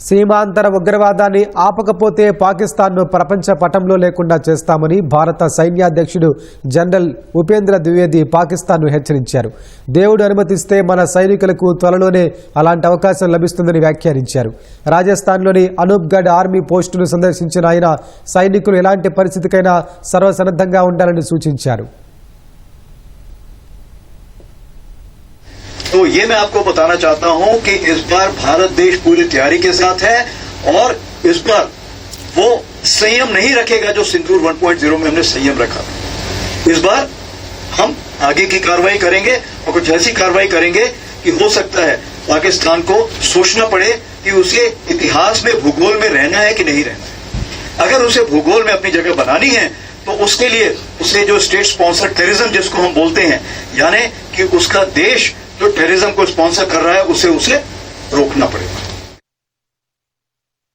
సీమాంతర ఉగ్రవాదాన్ని ఆపకపోతే పాకిస్తాన్ను ప్రపంచ పటంలో లేకుండా చేస్తామని భారత సైన్యాధ్యక్షుడు జనరల్ ఉపేంద్ర ద్వివేది పాకిస్తాన్ను హెచ్చరించారు. దేవుడు అనుమతిస్తే మన సైనికులకు త్వరలోనే అలాంటి అవకాశం లభిస్తుందని వ్యాఖ్యానించారు. రాజస్థాన్లోని అనూప్గఢ్ ఆర్మీ పోస్టును సందర్శించిన ఆయన సైనికులు ఎలాంటి పరిస్థితికైనా సర్వసన్నద్ధంగా ఉండాలని సూచించారు. तो ये मैं आपको बताना चाहता हूं कि इस बार भारत देश पूरी तैयारी के साथ है और इस बार वो संयम नहीं रखेगा जो सिंदूर 1.0 में हमने संयम रखा. इस बार हम आगे की कार्रवाई करेंगे और कुछ ऐसी कार्रवाई करेंगे कि हो सकता है पाकिस्तान को सोचना पड़े कि उसे इतिहास में भूगोल में रहना है कि नहीं रहना है. अगर उसे भूगोल में अपनी जगह बनानी है तो उसके लिए उसे जो स्टेट स्पॉन्सर टेररिज्म जिसको हम बोलते हैं, यानी कि उसका देश जो टेररिज्म को स्पॉन्सर कर रहा है उसे रोकना पड़ेगा.